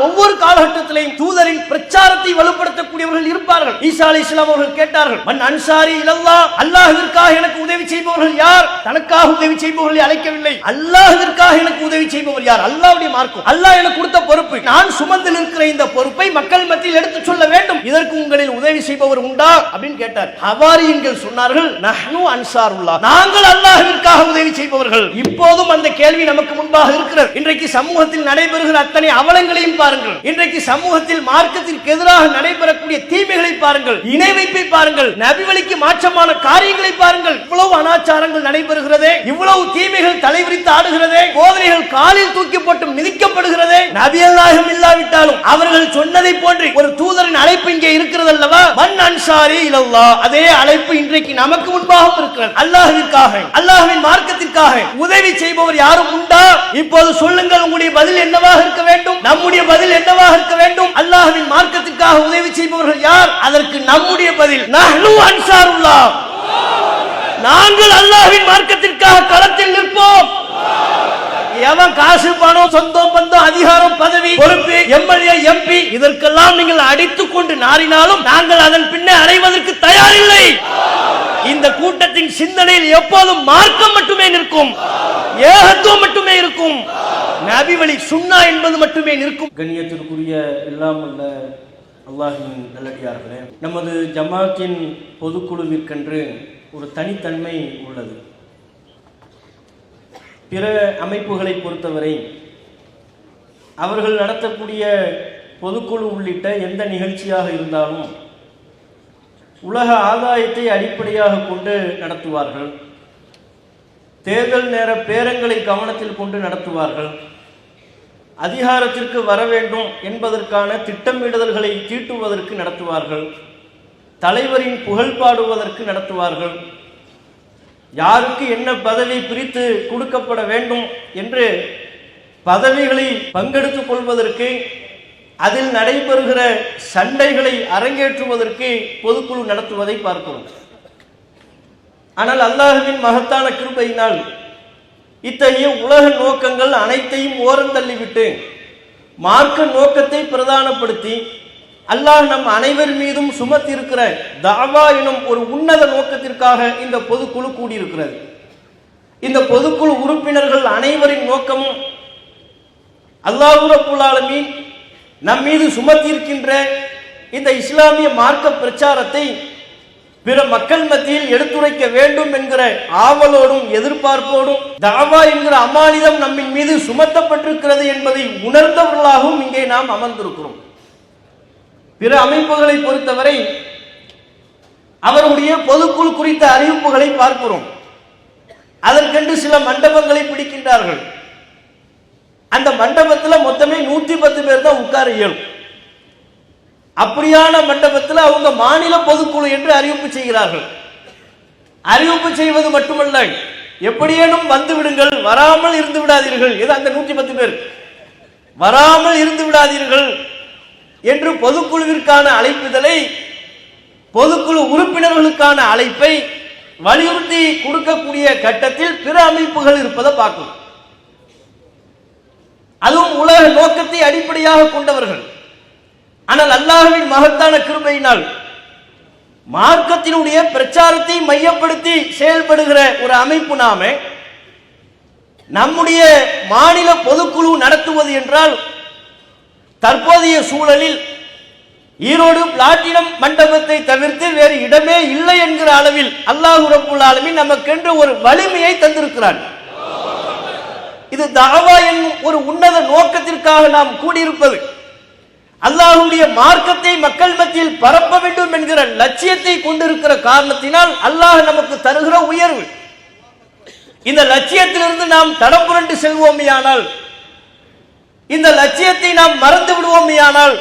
ஒவ்வொரு காலகட்டத்திலையும் தூதரின் பிரச்சாரத்தை வலுப்படுத்தக்கூடியவர்கள் இருப்பார்கள். ஈசா அலைஹிஸ்ஸலாம் அவர்கள் கேட்டார்கள், மன் அன்சாரி இலல்லாஹ், அல்லாஹ்விற்காக எனக்கு உதவி செய்பவர்கள் யார்? தனக்காக உதவி செய்பவர்களை அழைக்கவில்லை, அல்லாஹ்விற்காக எனக்கு உதவி செய்பவர் யார்? அல்லாஹ்வுடைய மார்க்கம், அல்லாஹ் எனக்கு கொடுத்த பொறுப்பு, நான் சுமந்து நிற்கிற இந்த பொறுப்பை மக்கள் மத்தியில் எடுத்துச் சொல்ல வேண்டும், இதற்கு உங்களில் உதவி செய்பவர் உண்டா அப்படின்னு கேட்டார். ஹவாரியன்கள் சொன்னார்கள், நஹ்னு அன்சாருல்லாஹ், நாங்கள் அல்லாஹ்விற்காக உதவி செய்பவர்கள். இப்போதும் அந்த கேள்வி நமக்கு முன்பாக இருக்கிறது. இன்றைக்கு சமூகத்தில் நடைபெறுகிற அத்தனை அவலங்களையும் பாருங்கள். இன்றைக்கு சமூகத்தில் மார்க்கத்திற்கு எதிராக நடைபெறக்கூடிய தீமைகளை பாருங்கள், இணை வைப்பை பாருங்கள், நபி வழிக்கு மாற்றமான காரியங்களை பாருங்கள். இவ்வளவு அனாச்சாரங்கள் நடைபெறுகிறதே, இவ்வளவு தீமைகள் தலைவிரித்து ஆடுகிறதே, போதனைகள் காலில் தூக்கி போட்டு மிதிக்கப்படுகிறதே. நபி அல்லாஹ்வும் இல்லாவிட்டாலும் அவர்கள் சொன்னதை போன்று ஒரு தூதரின் அழைப்பு இங்கே இருக்கிறது அல்லவா? மன் அன்சாரி இலல்லாஹ், அதே அழைப்பு இன்றைக்கு நமக்கு முன்பாக இருக்கிறது. அல்லாஹ்விற்காக, அல்லாஹ்வின் மார்க்கத்திற்காக உதவி செய்பவர் யாரும் உண்டா? இப்போது சொல்லுங்கள், உங்களுடைய பதில் என்னவாக இருக்க வேண்டும்? நம்முடைய பதில் என்னவாக இருக்க வேண்டும்? அல்லாஹ்வின் மார்க்கத்திற்காக உதவி செய்பவர்கள் யார்? அதற்கு நம்முடைய பதில் நஹ்னு அன்சாருல்லாஹ், நாங்கள் அல்லாஹ்வின் மார்க்கத்திற்காக களத்தில் நிற்போம். எவன் காசு, பணம், சொந்தம், பந்தம், அதிகாரம், பதவி, பொறுப்பு, எம்எல்ஏ, எம்பி, இதற்கெல்லாம் நீங்கள் அடித்துக் கொண்டு நாடினாலும் நாங்கள் அதன் பின்னே அடைவதற்கு தயாரில்லை. இந்த கூட்டத்தின் சிந்தனையில் எப்போதும் மார்க்கம் மட்டுமே நிற்கும், ஏகத்துவம் மட்டுமே இருக்கும், நபி வழி சுன்னா என்பது மட்டுமே நிற்கும். கண்ணியத்திற்குரிய எல்லாம் அல்ல அல்லாஹ்வின் நல்லடியார்களே, நமது ஜமாத்தின் பொதுக்குழுவிற்கென்று ஒரு தனித்தன்மை உள்ளது. பிற அமைப்புகளை பொறுத்தவரை அவர்கள் நடத்தக்கூடிய பொதுக்குழு உள்ளிட்ட எந்த நிகழ்ச்சியாக இருந்தாலும் உலக ஆதாயத்தை அடிப்படையாக கொண்டு நடத்துவார்கள். தேர்தல் நேர பேரங்களை கவனத்தில் கொண்டு நடத்துவார்கள். அதிகாரத்திற்கு வர வேண்டும் என்பதற்கான திட்டமிடுதல்களை தீட்டுவதற்கு நடத்துவார்கள். தலைவரின் புகழ் பாடுவதற்கு நடத்துவார்கள். யாருக்கு என்ன பதவி பிரித்து கொடுக்கப்பட வேண்டும் என்று பதவிகளை பங்கெடுத்துக் கொள்வதற்கு, அதில் நடைபெறுகிற சண்டைகளை அரங்கேற்றுவதற்கு பொதுக்குழு நடத்துவதை பார்க்கிறோம். ஆனால் அல்லாஹ்வின் மகத்தான கிருபையினால் இத்தகைய உலக நோக்கங்கள் அனைத்தையும் ஓரந்தள்ளிவிட்டு மார்க்க நோக்கத்தை பிரதானப்படுத்தி அல்லாஹ் நம் அனைவர் மீதும் சுமத்தி இருக்கிற தாவா எனும் ஒரு உன்னத நோக்கத்திற்காக இந்த பொதுக்குழு கூடியிருக்கிறது. இந்த பொதுக்குழு உறுப்பினர்கள் அனைவரின் நோக்கமும் அல்லாஹ் ரப்புல் ஆலமீன் நம் மீது சுமத்தியிருக்கின்ற இந்த இஸ்லாமிய மார்க்க பிரச்சாரத்தை பிற மக்கள் மத்தியில் எடுத்துரைக்க வேண்டும் என்கிற ஆவலோடும் எதிர்பார்ப்போடும் தாவா என்கிற அமானிதம் நம்மின் மீது சுமத்தப்பட்டிருக்கிறது என்பதை உணர்ந்தவர்களாகவும் இங்கே நாம் அமர்ந்திருக்கிறோம். பிற அமைப்புகளை பொறுத்தவரை அவருடைய பொதுக்குழு குறித்த அறிவிப்புகளை பார்க்கிறோம். அதற்கென்று சில மண்டபங்களை பிடிக்கின்றார்கள். அந்த மண்டபத்தில் மொத்தமே 110 பேர் தான் உட்கார இயலும். அப்படியான மண்டபத்தில் அவங்க மாநில பொதுக்குழு என்று அறிவிப்பு செய்கிறார்கள். அறிவிப்பு செய்வது மட்டுமல்ல, எப்படியேனும் வந்து விடுங்கள், வராமல் இருந்து விடாதீர்கள், இது அந்த 110 பேர் வராமல் இருந்து விடாதீர்கள் என்று பொதுக்குழுவிற்கான அழைப்புதலை, பொதுக்குழு உறுப்பினர்களுக்கான அழைப்பை வலியுறுத்தி கொடுக்கக்கூடிய கட்டத்தில் பிற அமைப்புகள் இருப்பதை பார்க்கும். அதுவும் உலக நோக்கத்தை அடிப்படையாக கொண்டவர்கள். ஆனால் அல்லாஹ்வின் மகத்தான கிருபையினால் மார்க்கத்தினுடைய பிரச்சாரத்தை மையப்படுத்தி செயல்படுகிற ஒரு அமைப்பு நாமே நம்முடைய மாநில பொதுக்குழு நடத்துவது என்றால், தற்போதைய சூழலில் ஈரோடு பிளாட்டினம் மண்டபத்தை தவிர்த்து வேறு இடமே இல்லை என்கிற அளவில் அல்லாஹ் ரப்புல் ஆலமீன் நமக்கென்று ஒரு வலிமையை தந்திருக்கிறார். இது தாவா என்னும் ஒரு உன்னத நோக்கத்திற்காக நாம் கூடியிருப்பது, அல்லாஹ்வுடைய மார்க்கத்தை மக்கள் மத்தியில் பரப்ப வேண்டும் என்கிற லட்சியத்தை கொண்டிருக்கிற காரணத்தினால் அல்லாஹ் நமக்கு தருகிற உயர்வு. இந்த லட்சியத்திலிருந்து நாம் தடம் புரண்டு செல்வோமையானால், இந்த லட்சியத்தை நாம் மறந்து விடுவோமையானால்,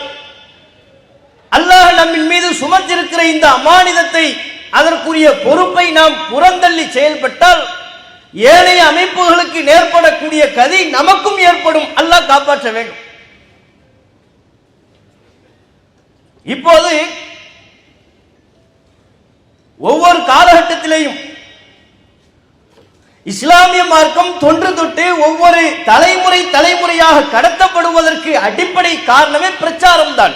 அல்லாஹ் நம்மின் மீது சுமத்திருக்கிற இந்த அமானிதத்தை, அதற்குரிய பொறுப்பை நாம் புறந்தள்ளி செயல்பட்டால் ஏனைய அமைப்புகளுக்கு நேர்படக்கூடிய கதி நமக்கும் ஏற்படும். அல்லாஹ் காப்பாற்ற வேண்டும். இப்போது ஒவ்வொரு காலகட்டத்திலேயும் இஸ்லாமிய மார்க்கம் தொன்று தொட்டு ஒவ்வொரு தலைமுறையாக கடத்தப்படுவதற்கு அடிப்படை காரணமே பிரச்சாரம் தான்,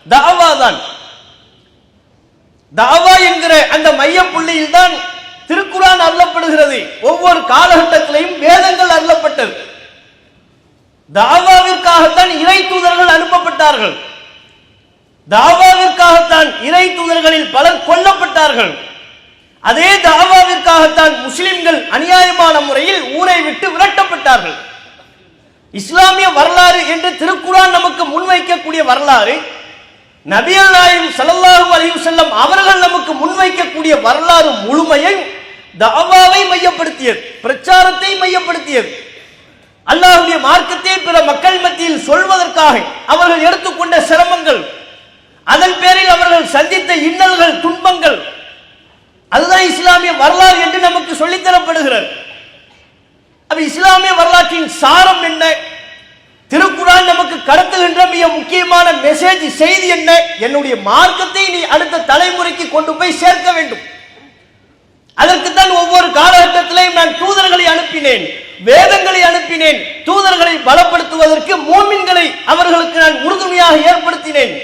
தாவா தான். தாவா என்கிற அந்த மைய புள்ளியில் தான் திருக்குர்ஆன் அருளப்படுகிறது. ஒவ்வொரு காலகட்டத்திலையும் வேதங்கள் அருளப்பட்டது. தாவாவிற்காகத்தான் இறை தூதர்கள் அனுப்பப்பட்டார்கள். தாவாவிற்காகத்தான் இறை தூதர்களில் பலர் கொல்லப்பட்டார்கள். அதே தாவாவிற்காகத்தான் முஸ்லிம்கள் அநியாயமான முறையில் ஊரை விட்டு விரட்டப்பட்டார்கள். இஸ்லாமிய வரலாறு என்று திருக்குர்ஆன் நமக்கு முன்வைக்கக்கூடிய வரலாறு, நபிகள் நாயகம் ஸல்லல்லாஹு அலைஹி வஸல்லம் அவர்கள் நமக்கு முன்வைக்கக்கூடிய வரலாறு முழுமையை தாவாவை மையப்படுத்தியது, பிரச்சாரத்தை மையப்படுத்தியது. அல்லாஹ்வுடைய மார்க்கத்தை பிற மக்கள் மத்தியில் சொல்வதற்காக அவர்கள் எடுத்துக்கொண்ட சிரமங்கள், அதன் பேரில் அவர்கள் சந்தித்த இன்னல்கள், துன்பங்கள், அதுதான் இஸ்லாமிய வரலாறு என்று நமக்கு சொல்லித்தரப்படுகிறது. அப்ப இஸ்லாமிய வரலாற்றின் சாரம் என்ன? திருக்குர்ஆன் நமக்கு கடத்துகின்ற மிக முக்கியமான மெசேஜ், செய்தி என்ன? என்னுடைய மார்க்கத்தை நீ அடுத்த தலைமுறைக்கு கொண்டு போய் சேர்க்க வேண்டும். அதற்குத்தான் ஒவ்வொரு காலகட்டத்திலையும் நான் தூதர்களை அனுப்பினேன், வேதங்களை அனுப்பினேன். தூதர்களை பலப்படுத்துவதற்கு மூமின்களை அவர்களுக்கு நான் உறுதுணையாக ஏற்படுத்தினேன்.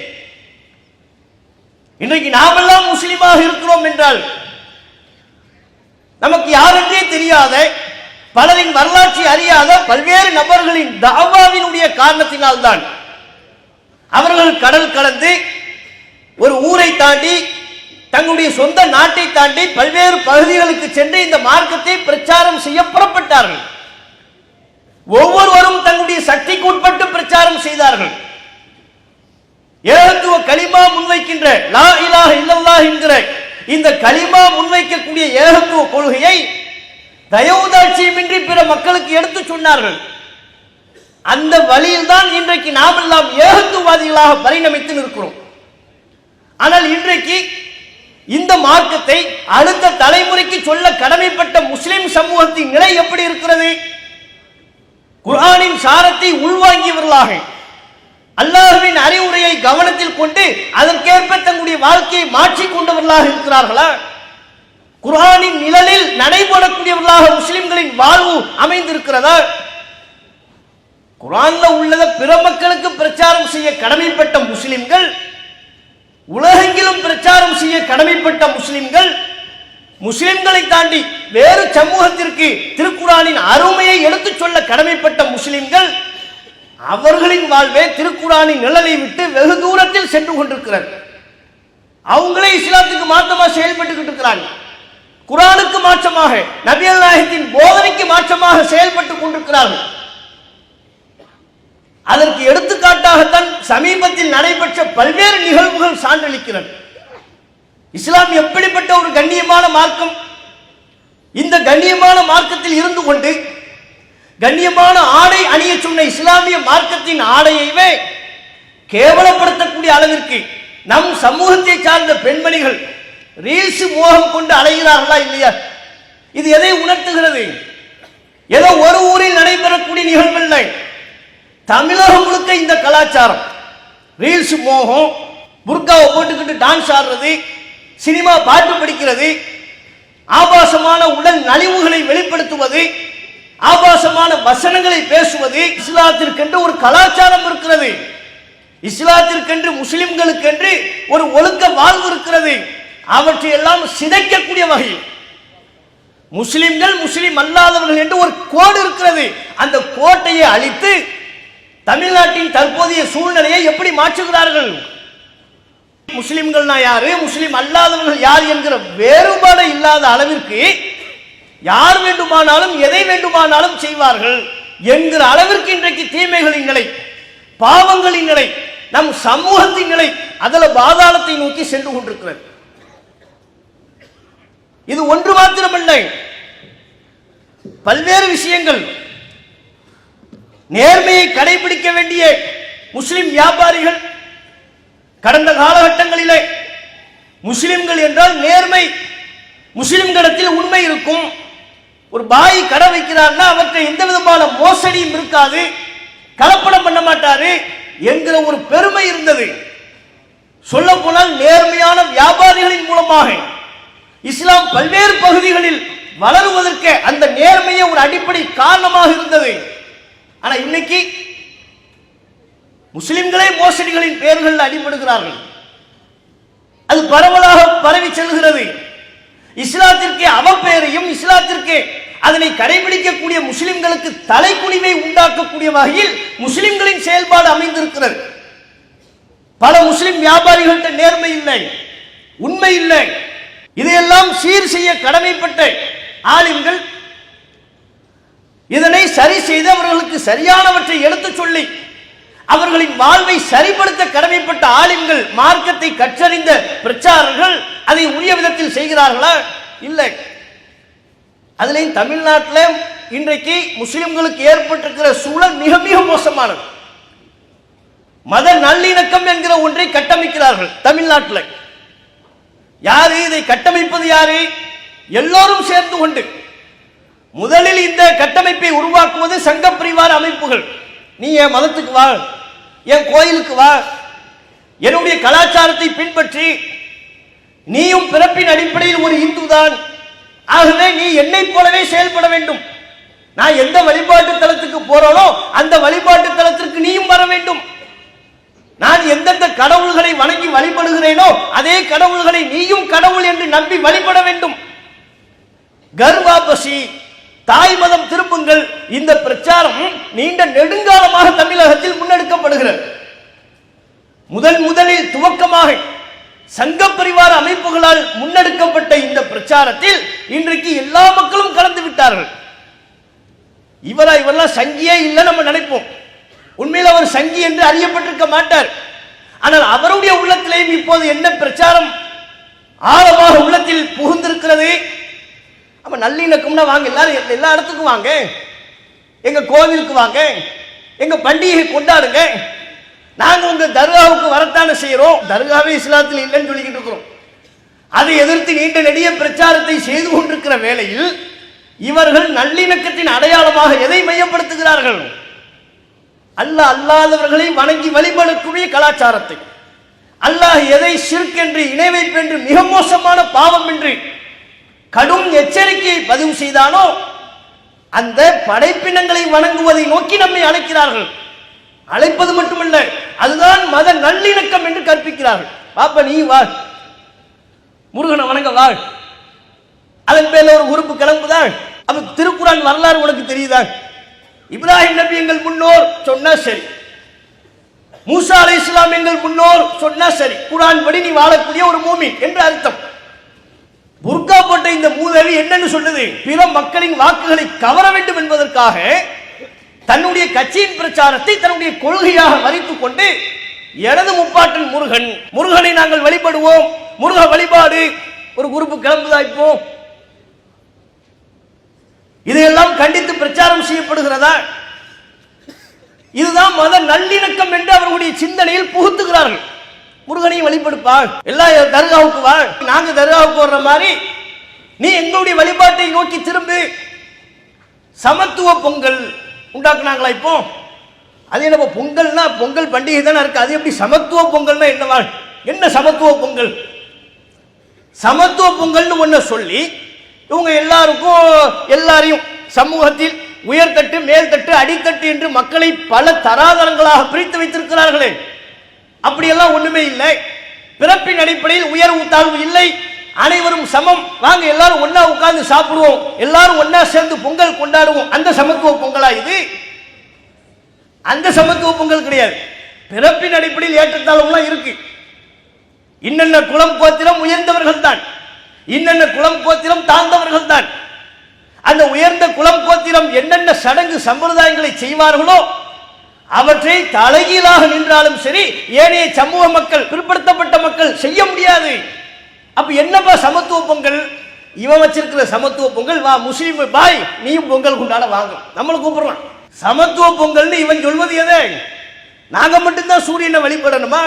இன்றைக்கு நாமெல்லாம் முஸ்லிமாக இருக்கிறோம் என்றால் நமக்கு யாரென்றே தெரியாத, பலரின் வரலாற்றை அறியாத பல்வேறு நபர்களின் தாவாவினுடைய காரணத்தினால்தான். அவர்கள் கடல் கடந்து ஒரு ஊரை தாண்டி, தங்களுடைய சொந்த நாட்டை தாண்டி பல்வேறு பகுதிகளுக்கு சென்று இந்த மார்க்கத்தை பிரச்சாரம் செய்ய புறப்பட்டார்கள். ஒவ்வொருவரும் தங்களுடைய சக்திக்கு உட்பட்டு பிரச்சாரம் செய்தார்கள். ஏகத்துவ கலிமா முன்வைக்கின்ற லா இலாஹ இல்லல்லாஹ் என்கிற இந்த கலிமா முன்வைக்கக்கூடிய ஏகத்துவ கொள்கையை தயவுதாட்சியமின்றி பிற மக்களுக்கு எடுத்து சொன்னார்கள். அந்த வழியில் தான் இன்றைக்கு நாம் எல்லாம் ஏகத்துவவாதிகளாக பரிணமித்து நிற்கிறோம். ஆனால் இன்றைக்கு இந்த மார்க்கத்தை அடுத்த தலைமுறைக்கு சொல்ல கடமைப்பட்ட முஸ்லிம் சமூகத்தின் நிலை எப்படி இருக்கிறது? குர்ஆனின் சாரத்தை உள்வாங்கியவர்களாக, அல்லாஹ்வின் அறிவுரையை கவனத்தில் கொண்டு அதற்கேற்ப தங்களுடைய வாழ்க்கையை மாற்றிக் கொண்டவர்களாக இருக்கிறார்களா? குர்ஆனின் நிழலில் நடைபெறக்கூடியவர்களாக முஸ்லிம்களின் வாழ்வு அமைந்திருக்கிறதா? குர்ஆன்ல உள்ளத பிற மக்களுக்கு பிரச்சாரம் செய்ய கடமைப்பட்ட முஸ்லிம்கள், உலகெங்கிலும் பிரச்சாரம் செய்ய கடமைப்பட்ட முஸ்லிம்கள், முஸ்லிம்களை தாண்டி வேறு சமூகத்திற்கு திருக்குர்ஆனின் அருமையை எடுத்துச் சொல்ல கடமைப்பட்ட முஸ்லிம்கள், அவர்களின் வாழ்வே திருக்குர்ஆனின் நிழலை விட்டு வெகு தூரத்தில் சென்று கொண்டிருக்கிறார். அவங்களே இஸ்லாத்துக்கு மாற்றமாக செயல்பட்டு இருக்கிறாங்க. குர்ஆனுக்கு மாற்றமாக, நபிகள் நாயகத்தின் போதனைக்கு மாற்றமாக செயல்பட்டு கொண்டிருக்கிறார்கள். அதற்கு எடுத்துக்காட்டாகத்தான் சமீபத்தில் நடைபெற்ற பல்வேறு நிகழ்வுகள் சான்றளிக்கிறது. இஸ்லாம் எப்படிப்பட்ட ஒரு கண்ணியமான மார்க்கம்! இந்த கண்ணியமான மார்க்கத்தில் இருந்து கொண்டு கண்ணியமான ஆடை அணிய சொன்ன இஸ்லாமிய மார்க்கத்தின் ஆடையவே கேவலப்படுத்தக்கூடிய அளவிற்கு நம் சமூகத்தை சார்ந்த பெண்மணிகள் ரீல்ஸ் மோகம் கொண்டு அலைகிறார்களா இல்லையா? இது எதை உணர்த்துகிறது? ஏதோ ஒரு ஊரில் நடைபெறக்கூடிய நிகழ்வல்ல, தமிழகம் முழுக்க இந்த கலாச்சாரம். ரீல்ஸ் மோகம், புர்காவை போட்டுக்கிட்டு டான்ஸ் ஆடுறது, சினிமா பாட்டு படிக்கிறது, ஆபாசமான உடல் நலிவுகளை வெளிப்படுத்துவது, ஆபாசமான வசனங்களை பேசுவது. இஸ்லாத்திற்கென்று ஒரு கலாச்சாரம் இருக்கிறது. இஸ்லாத்திற்கென்று, முஸ்லிம்களுக்கென்று ஒரு ஒழுக்க வாழ்வு இருக்கிறது. அவற்றை எல்லாம் சிதைக்கக்கூடிய வகையில் முஸ்லிம்கள், முஸ்லிம் அல்லாதவர்கள் என்று ஒரு கோடு இருக்கிறது. அந்த கோட்டையை அழித்து தமிழ்நாட்டின் தற்போதைய சூழ்நிலையை எப்படி மாற்றுகிறார்கள்? முஸ்லிம்கள்னா யாரு, முஸ்லிம் அல்லாதவர்கள் யார் என்கிற வேறுபாடு இல்லாத அளவிற்கு யார் வேண்டுமானாலும் எதை வேண்டுமானாலும் செய்வார்கள் என்கிற அளவிற்கு இன்றைக்கு தீமைகளின் நிலை, பாவங்களின் நிலை, நம் சமூகத்தின் நிலை அதுல பாதாளத்தை நோக்கி சென்று கொண்டிருக்கிறது. இது ஒன்று மாத்திரமல்ல, பல்வேறு விஷயங்கள். நேர்மையை கடைபிடிக்க வேண்டிய முஸ்லிம் வியாபாரிகள் கடந்த காலகட்டங்களிலே முஸ்லிம்கள் என்றால் நேர்மை, முஸ்லிம்களிடத்தில் உண்மை இருக்கும். ஒரு பாய் கடை வைக்கிறார்னா அவற்றை எந்த விதமான மோசடியும் இருக்காது, கலப்படம் பண்ண மாட்டாரு என்கிற ஒரு பெருமை இருந்தது. சொல்ல போனால் நேர்மையான வியாபாரிகளின் மூலமாக இஸ்லாம் பல்வேறு பகுதிகளில் வளருவதற்கு அந்த நேர்மையே ஒரு அடிப்படை காரணமாக இருந்தது. ஆனா இன்னைக்கு முஸ்லிம்களே மோசடிகளின் பெயர்கள் அடிபடுகிறார்கள். அது பரவலாக பரவி செல்கிறது. இஸ்லாத்திற்கு அவப்பெயரையும் இஸ்லாத்திற்கு அதனை கடைபிடிக்கக்கூடிய முஸ்லிம்களுக்கு தலைக்குனிவை உண்டாக்கக்கூடிய வகையில் முஸ்லிம்களின் செயல்பாடு அமைந்திருக்கிறது. பல முஸ்லிம் வியாபாரிகள்கிட்ட நேர்மை இல்லை, உண்மை இல்லை. இதையெல்லாம் சீர் செய்ய கடமைப்பட்ட ஆலிம்கள் இதனை சரி செய்து அவர்களுக்கு சரியானவற்றை எடுத்துச் சொல்லி அவர்களின் வாழ்வை சரிப்படுத்த கடமைப்பட்ட ஆலிம்கள், மார்க்கத்தை கற்றறிந்த பிரச்சாரர்கள் அதை உரிய விதத்தில் செய்கிறார்களா? இல்லை. அதிலையும் தமிழ்நாட்டில் இன்றைக்கு முஸ்லிம்களுக்கு ஏற்பட்டிருக்கிற சூழல் மிக மிக மோசமானது. மத நல்லிணக்கம் என்கிற ஒன்றை கட்டமைக்கிறார்கள் தமிழ்நாட்டில். யாரு இதை கட்டமைப்பது? யாரு? எல்லோரும் சேர்ந்து கொண்டு முதலில் இந்த கட்டமைப்பை உருவாக்குவது சங்க பரிவார அமைப்புகள். நீ என் மதத்துக்கு வா, என் கோயிலுக்கு வா, என்னுடைய கலாச்சாரத்தை பின்பற்றி, நீயும் பிறப்பின் அடிப்படையில் ஒரு இந்து தான், ஆகவே நீ என்னை போலவே செயல்பட வேண்டும். நான் எந்த வழிபாட்டு தலத்துக்கு போறோனோ அந்த வழிபாட்டு தலத்திற்கு நீயும் வர வேண்டும். நான் எந்தெந்த கடவுள்களை வணங்கி வழிபடுகிறேனோ அதே கடவுள்களை நீயும் கடவுள் என்று நம்பி வழிபட வேண்டும். கர்வாபசி, தாய் மதம் திரும்புங்கள், இந்த பிரச்சாரம் நீண்ட நெடுங்காலமாக தமிழகத்தில் முன்னெடுக்கப்படுகிறது. முதலில் துவக்கமாக சங்க பரிவார அமைப்புகளால் முன்னெடுக்கப்பட்ட இந்த பிரச்சாரத்தில் இன்றைக்கு எல்லா மக்களும் கலந்து விட்டார்கள். இவரெல்லாம் சங்கியே இல்லை நம்ம நினைப்போம். உண்மையில் அவர் சங்கி என்று அறியப்பட்டிருக்க மாட்டார். ஆனால் அவருடைய உள்ளத்திலேயும் இப்போது என்ன பிரச்சாரம் ஆழமாக உள்ளத்தில் புகுந்திருக்கிறது. அப்ப நல்லிணக்கம்னா வாங்க, எல்லாரும் எல்லா இடத்துக்கும் வாங்க, எங்க கோவிலுக்கு வாங்க, எங்க பண்டிகை கொண்டாடுங்க, நாங்க உங்க தர்காவுக்கு வரத்தானே செய்யறோம். தர்காவே இஸ்லாத்தில் இல்லைன்னு சொல்லிக்கிட்டு இருக்கிறோம். அதை எதிர்த்து நீண்ட நெடிய பிரச்சாரத்தை செய்து கொண்டிருக்கிற வேளையில் இவர்கள் நல்லிணக்கத்தின் அடையாளமாக எதை மையப்படுத்துகிறார்கள்? அல்லாஹ் அல்லாதவர்களை வணங்கி வழிபடக்கூடிய கலாச்சாரத்தை, அல்லாஹ் எதை ஷிர்க் என்று இணை வைப்பு என்று மிக மோசமான பாவம் என்று கடும் எச்சரிக்கையை பதிவு செய்தானோ அந்த படைப்பினங்களை வணங்குவதை நோக்கி நம்மை அழைக்கிறார்கள். அழைப்பது மட்டுமல்ல, அதுதான் மத நல்லிணக்கம் என்று கற்பிக்கிறார்கள். பாப்ப நீ வா, முருகனை வணங்க வா, அதன் பேர்ல ஒரு உறுப்பு கிளம்புதான். அப்ப திருக்குறான் வரலாறு உனக்கு தெரியுதா? இப்ராஹிம் நபி எங்கள் முன்னோர் சொன்னா சரி, மூசா அலைஹிஸ்ஸலாம் எங்கள் முன்னோர் சொன்னா சரி, குர்ஆன் படி நீ வாழக்கூடிய ஒரு மூமின் என்று அர்த்தம். புர்கா போட்ட இந்த மூதேவி என்னன்னு சொல்லுது? பிற மக்களின் வாக்குகளை கவர வேண்டும் என்பதற்காக தன்னுடைய கட்சியின் பிரச்சாரத்தை தன்னுடைய கொள்கையாக மறித்துக் கொண்டு எனது முப்பாட்டன் முருகனை நாங்கள் வழிபடுவோம், முருக வழிபாடு ஒரு குரூப் கிளம்புதா? இப்போ இதையெல்லாம் கண்டித்து பிரச்சாரம் செய்யப்படுகிறதா? இதுதான் மத நல்லிணக்கம் என்று அவர்களுடைய சிந்தனையில் புகுத்துகிறார்கள். முருகனையும் வழிபடுப்பா, எல்லா தர்காவுக்கு வா, நாங்க தர்காவுக்கு வர்ற மாதிரி நீ எங்களுடைய வழிபாட்டை நோக்கி திரும்பு. சமத்துவ பொங்கல் உண்டாக்குனாங்களா? இப்போ அது என்ன பொங்கல்னா? பொங்கல் பண்டிகை தானே இருக்கு, அது எப்படி சமத்துவ பொங்கல்னா என்னவா? என்ன சமத்துவ பொங்கல்? சமத்துவ பொங்கல்னு ஒன்ன சொல்லி இவங்க எல்லாரையும் சமூகத்தில் உயர்தட்டு, மேல்தட்டு, அடித்தட்டு என்று மக்களை பல தராதரங்களாக பிரித்து வைத்திருக்கிறார்களே. அப்படியெல்லாம் ஒண்ணுமே இல்லை. பிறப்பின் அடிப்படையில் உயர்வு தாழ்வு இல்லை, அனைவரும் சமம், வாங்க எல்லாரும் ஒன்னா உட்கார்ந்து சாப்பிடுவோம், எல்லாரும் ஒன்னா சேர்ந்து பொங்கல் கொண்டாடுவோம். அந்த சமத்துவ பொங்கலா இது? அந்த சமத்துவ பொங்கல் கிடையாது. பிறப்பின் அடிப்படையில் ஏற்றத்தாழ்வுலாம் இருக்கு. இன்னென்ன குலம் கோத்திரம் உயர்ந்தவர்கள் தான், இன்னென்ன குலம் கோத்திரம் தாழ்ந்தவர்கள் தான். அந்த உயர்ந்த குலம் கோத்திரம் என்னென்ன சடங்கு சம்பிரதாயங்களை செய்வார்களோ அவற்றை தலைகீழாக நின்றாலும் சரி ஏனைய சமூக மக்கள், பிற்படுத்தப்பட்ட மக்கள் செய்ய முடியாது. அப்ப என்னப்பா சமத்துவ பொங்கல்? இவன் வச்சிருக்கிற சமத்துவ பொங்கல், வா முஸ்லீம் பாய் நீயும் பொங்கல் கொண்டாட வாங்க, நம்மளை கூப்பிடலாம். சமத்துவ பொங்கல் இவன் சொல்வது எதை? நாங்க மட்டும்தான் சூரியனை வழிபடணுமா?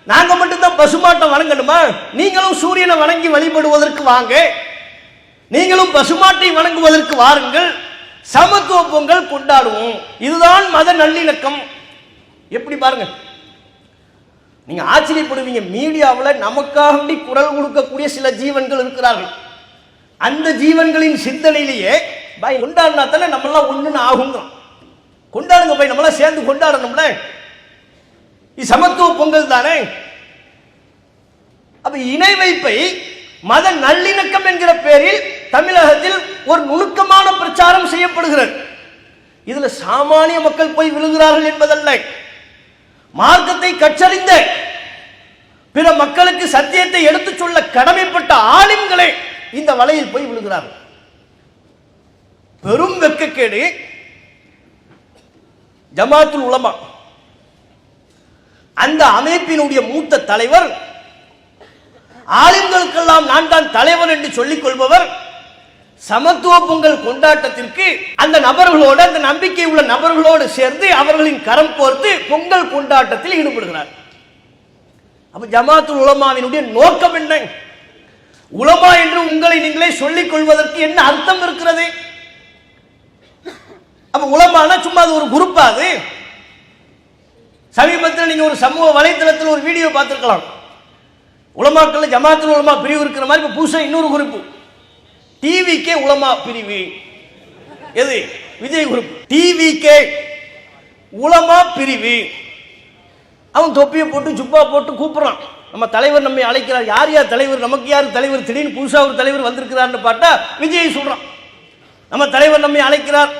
நாங்க மட்டும்தான் பசுமாட்டை வணங்கணுமா? நீங்களும் சூரியனை வணங்கி வழிபடுவதற்கு வாங்க, நீங்களும் பசுமாட்டை வணங்குவதற்கு வாருங்கள், சமத்துவ பொங்கல் கொண்டாடுவோம். இதுதான் மத நல்லிணக்கம். எப்படி பாருங்க, நீங்க ஆச்சரியப்படுவீங்க. மீடியாவில் நமக்காக குரல் கொடுக்கக்கூடிய சில ஜீவன்கள் இருக்கிறார்கள். அந்த ஜீவன்களின் சிந்தனையிலேயே பாய் கொண்டாடினா தானே நம்மளாம் ஒண்ணுன்னு ஆகுங்கிறோம். கொண்டாடுங்க போய், நம்மளாம் சேர்ந்து கொண்டாடணும்ல. இது சமத்துவ பொங்கல் தானே. அப்ப இணை வைப்பை மத நல்லிணக்கம் என்கிற பெயரில் தமிழகத்தில் ஒரு நுணுக்கமான பிரச்சாரம் செய்யப்படுகிறது. இதுல சாமானிய மக்கள் போய் விழுகிறார்கள் என்பதல்ல, மார்க்கத்தை கற்றறிந்த பிற மக்களுக்கு சத்தியத்தை எடுத்துச் சொல்ல கடமைப்பட்ட ஆலிம்களே இந்த வலையில் போய் விழுகிறார்கள். பெரும் வெட்கக்கேடு. ஜமாத்துல் உலமா அந்த அமைப்பினுடைய மூத்த தலைவர், ஆலிம்களுக்கெல்லாம் நான் தான் தலைவர் என்று சொல்லிக் கொள்பவர், சமத்துவ பொங்கல் கொண்டாட்டத்திற்கு அந்த நபர்களோடு, அந்த நம்பிக்கை உள்ள நபர்களோடு சேர்ந்து அவர்களின் கரம் கோர்த்து பொங்கல் கொண்டாட்டத்தில் ஈடுபடுகிறார். அப்ப ஜமாத்துல் உலமாவினுடைய நோக்கம் என்ன? உலமா என்று உங்களை நீங்களே சொல்லிக் கொள்வதற்கு என்ன அர்த்தம் இருக்கிறது? அப்ப உலமானா சும்மா அது ஒரு குரூப்பா? அது சமீபத்தில் நீங்க ஒரு சமூக வலைத்தளத்தில் ஒரு வீடியோ பார்த்திருக்கலாம். உலமாக்கள் ஜமாத்துல் உலமா பிரிவு இருக்கிற மாதிரி இப்ப புதுசா இன்னொரு குறிப்பு, டிவிகே உலமா பிரிவு. எது? விஜய் குரூப். டிவிகே உலமா பிரிவு. அவன் தொப்பியை போட்டு ஜுப்பா போட்டு கூப்பிடுறான், நம்ம தலைவர் நம்மை அழைக்கிறார். யார் யார் தலைவர், நமக்கு யார் தலைவர்? திடீர்னு புதுசா ஒரு தலைவர் வந்திருக்கிறார்னு பார்த்தா விஜய் சொல்றான், நம்ம தலைவர் நம்மை அழைக்கிறார்,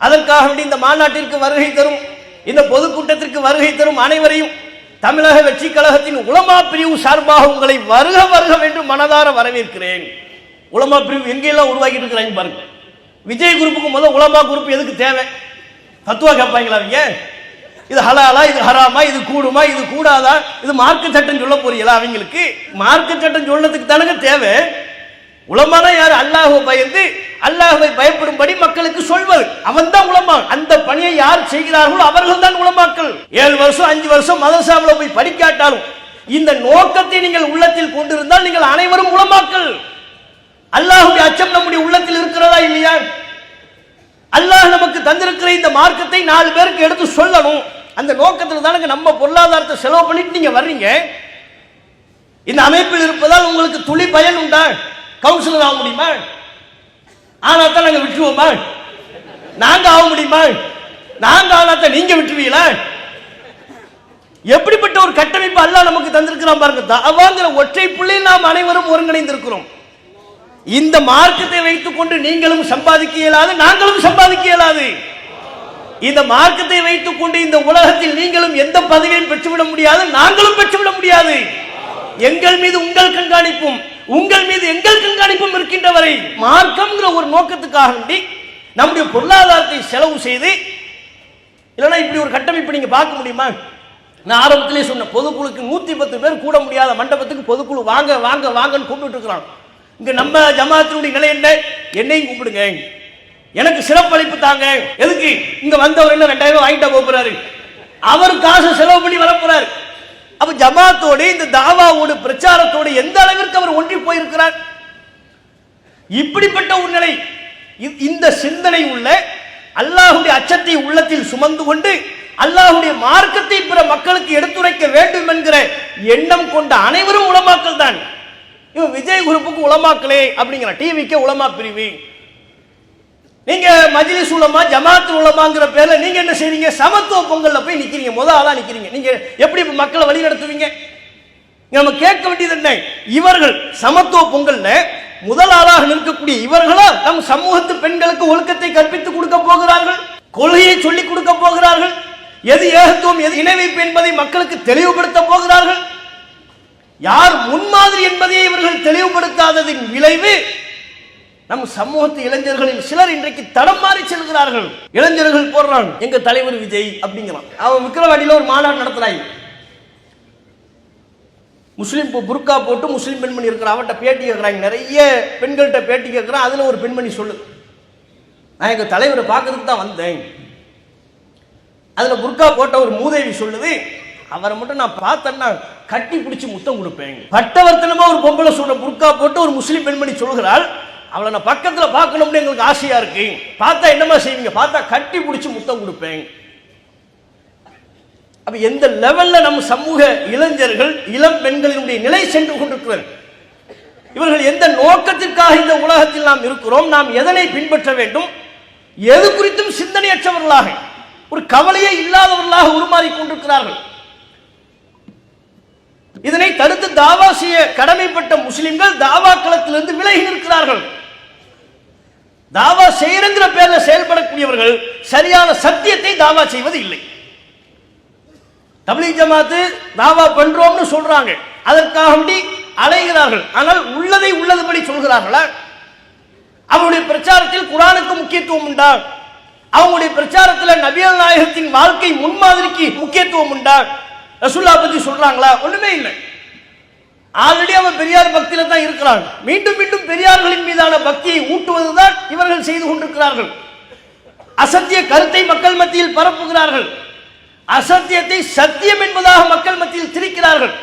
அதற்காக வேண்டி இந்த மாநாட்டிற்கு வருகை தரும், இந்த பொதுக்கூட்டத்திற்கு வருகை தரும் அனைவரையும் தமிழக வெற்றி கழகத்தின் உலமா பிரிவு சார்பாக உங்களை வருக வருக என்று மனதார வரவேற்கிறேன். உலமா பிரிவு எங்கெல்லாம் உருவாக்கிட்டு இருக்கிறாங்க பாருங்க. விஜய் குரூப்புக்கு முதல் உலமா குரூப் எதுக்கு தேவை? தத்துவா கேட்பாங்களா அவங்க? இது ஹலாலா, இது ஹராமா, இது கூடுமா, இது கூடாதா, இது மார்க்க சட்டம் சொல்ல போறீங்களா? அவங்களுக்கு மார்க்க சட்டம் சொல்லதுக்கு தானங்க தேவை. உலமானா யார்? அல்லாஹ்வை பயந்து அல்லாஹ்வை பயப்படும்படி மக்களுக்கு சொல்வது, அவன் தான் உலமா. அந்த பணியை யார் செய்கிறார்களோ அவர்கள் தான் உலமாக்கள். 7 வருஷம் 5 வருஷம் மதரசாவுல போய் படிக்காட்டாலும் இந்த நோக்கத்தை நீங்கள் உள்ளத்தில் கொண்டிருந்தால் நீங்கள் அனைவரும் உலமாக்கள். அல்லாஹ்வுடைய அச்சம் நம்முடைய உள்ளத்தில் இருக்கிறதா இல்லையா? அல்லாஹ் நமக்கு தந்திருக்கிற இந்த மார்க்கத்தை 4 பேருக்கு எடுத்து சொல்லணும். அந்த நோக்கத்தில் தானங்க நம்ம பொருளாதாரத்தை செலவு பண்ணிட்டு நீங்க வர்றீங்க. இந்த அமைப்பில் இருப்பதால் உங்களுக்கு துளி பயன் உண்டா? கவுன்சிலர் ஆக முடியுமா? ஆனாத்தான் நாங்க விட்டுருவோமா? நாங்க ஆக முடியுமா? நாங்க ஆனாத்தான் நீங்க விட்டுருவீங்களா? எப்படிப்பட்ட ஒரு கட்டமைப்பு அல்லாஹ் நமக்கு தந்திருக்கிறான் பாருங்க. தாவாங்கிற ஒற்றை புள்ளியில் நாம் அனைவரும் ஒருங்கிணைந்து இருக்கிறோம். இந்த மார்க்கத்தை வைத்துக் கொண்டு நீங்களும் சம்பாதிக்க இயலாது, நாங்களும் சம்பாதிக்க இயலாது. இந்த மார்க்கத்தை வைத்துக் கொண்டு இந்த உலகத்தில் நீங்களும் எந்த பதவியையும் பெற்றுவிட முடியாது, நாங்களும் பெற்றுவிட முடியாது. எங்கள் மீது உங்கள் கண்காணிப்பும் உங்கள் மீது எங்கள் கண்காணிப்பும் இருக்கின்ற வரை மார்க்கம்ங்கிற ஒரு நோக்கத்துக்காக வேண்டி நம்முடைய பொருளாதாரத்தை செலவு செய்து, இல்லைன்னா இப்படி ஒரு கட்டமைப்பு நீங்க பார்க்க முடியுமா? நான் ஆரம்பத்திலே சொன்ன பொதுக்குழுக்கு 110 பேர் கூட முடியாத மண்டபத்துக்கு பொதுக்குழு வாங்க வாங்க வாங்கன்னு கூப்பிட்டு இருக்கிறான். இங்க நம்ம ஜமாத்தினுடைய நிலை என்ன? என்னையும் கூப்பிடுங்க, எனக்கு சிறப்பளிப்பு தாங்க. எதுக்கு? இங்க வந்தவர் என்ன 2000 ரூபாய் வாங்கிட்டா போறாரு, அவர் காசு செலவு பண்ணி வர போறாரு. அப்ப ஜமாத்தோடு இந்த தாவாவோடு பிரச்சாரத்தோடு எந்த அளவிற்கு அவர் ஒன்றி போயிருக்கிறார்? இப்படிப்பட்ட ஒரு நிலை. இந்த சிந்தனை உள்ள, அல்லாஹ்வுடைய அச்சத்தை உள்ளத்தில் சுமந்து கொண்டு அல்லாஹ்வுடைய மார்க்கத்தை பிற மக்களுக்கு எடுத்துரைக்க வேண்டும் என்கிற எண்ணம் கொண்ட அனைவரும் உலமாக்கள் தான். இவன் விஜய் குரூப்புக்கு உலமாக்களே அப்படிங்கிற டிவிக்கு உலமா பிரிவு. நீங்க மஜ்லிஸ் உலமா, ஜமாத் உலமாங்கிற பேர்ல நீங்க என்ன செய்றீங்க? சமத்துவ பொங்கல்ல போய் நிக்கிறீங்க, முத ஆளா நிக்கிறீங்க. நீங்க எப்படி மக்களை வழி நடத்துவீங்க? நம்ம கேட்க வேண்டியது என்ன? இவர்கள் சமத்துவ பொங்கல்ல முதல் ஆளாக நிற்கக்கூடிய இவர்களா நம் சமூகத்து பெண்களுக்கு ஒழுக்கத்தை கற்பித்து கொடுக்க போகிறார்கள், கொள்கையை சொல்லிக் கொடுக்க போகிறார்கள், எது ஏகத்துவம் எது இணைவைப்பு என்பதை மக்களுக்கு தெளிவுபடுத்த போகிறார்கள். யார் முன்மாதிரி என்பதை இவர்கள் தெளிவுபடுத்தாததின் விளைவு நம் சமூகத்து இளைஞர்களில் சிலர் இன்றைக்கு தடம் மாறி செல்கிறார்கள். இளைஞர்கள் போடுறாங்க எங்க தலைவர் விஜய் அப்படிங்கிறான். அவன் விக்கிரவாடியில ஒரு மாநாடு நடத்துறாங்க. முஸ்லீம் புர்கா போட்டு முஸ்லீம் பெண்மணி இருக்கிற அவட்ட பேட்டி கேட்கிறாங்க. நிறைய பெண்கள்கிட்ட பேட்டி கேட்கிறான். அதுல ஒரு பெண்மணி சொல்லு, நான் எங்க தலைவரை பார்க்கறதுக்கு தான் வந்தேன். அதுல புர்கா போட்ட ஒரு மூதேவி சொல்லுது, அவரை மட்டும் நான் பார்த்தேன்னா கட்டி பிடிச்சி முத்தம் கொடுப்பேன். பட்டவர்த்தனமா ஒரு பொம்பளை சொல்ற புர்கா போட்டு ஒரு முஸ்லீம் பெண்மணி சொல்கிறாள், அவளை நான் பக்கத்துல பார்க்கணும்னு எங்களுக்கு ஆசையா இருக்கு, பார்த்தா என்னமா செய்வீங்க? பார்த்தா கட்டி பிடிச்சி முத்தம் கொடுப்பேன். அப்ப எந்த லெவல்ல நம்ம சமூக இளைஞர்கள் இளம் பெண்களினுடைய நிலை சென்று கொண்டிருக்கிறது? இவர்கள் எந்த நோக்கத்திற்காக இந்த உலகத்தில் நாம் இருக்கிறோம், நாம் எதனை பின்பற்ற வேண்டும், எது குறித்தும் சிந்தனையற்றவர்களாக, ஒரு கவலையே இல்லாதவர்களாக உருமாறிக் கொண்டிருக்கிறார்கள். இதனை தடுத்து தாவா செய்ய கடமைப்பட்ட முஸ்லிம்கள் தாவா களத்திலிருந்து விலகி நிற்கிறார்கள். தாவா செய்யற பேர்ல செயல்படக்கூடியவர்கள் சரியான சத்தியத்தை தாவா செய்வது இல்லை. தப்லீக் ஜமாத்து தாவா பண்றோம்னு சொல்றாங்க, அதற்காக அலைகிறார்கள். ஆனால் உள்ளதை உள்ளதுபடி சொல்கிறார்களா? அவருடைய பிரச்சாரத்தில் குர்ஆனுக்கு முக்கியத்துவம் உண்டா? அவங்களுடைய பிரச்சாரத்தில் நபிகள் நாயகத்தின் வாழ்க்கை முன்மாதிரிக்கு முக்கியத்துவம் உண்டா? ரசூலுல்லாஹ் பத்தி சொல்றாங்களா? ஒண்ணுமே இல்லை. ஆல்ரெடி அவன் பெரியார் பக்தியில தான் இருக்கிறான். மீண்டும் மீண்டும் பெரியார்களின் மீதான பக்தியை ஊட்டுவதுதான் இவர்கள் செய்து கொண்டிருக்கிறார்கள். அசத்திய கருத்தை மக்கள் மத்தியில் பரப்புகிறார்கள். அசத்தியத்தை சத்தியம் என்பதாக மக்கள் மத்தியில் திரிக்கிறார்கள்.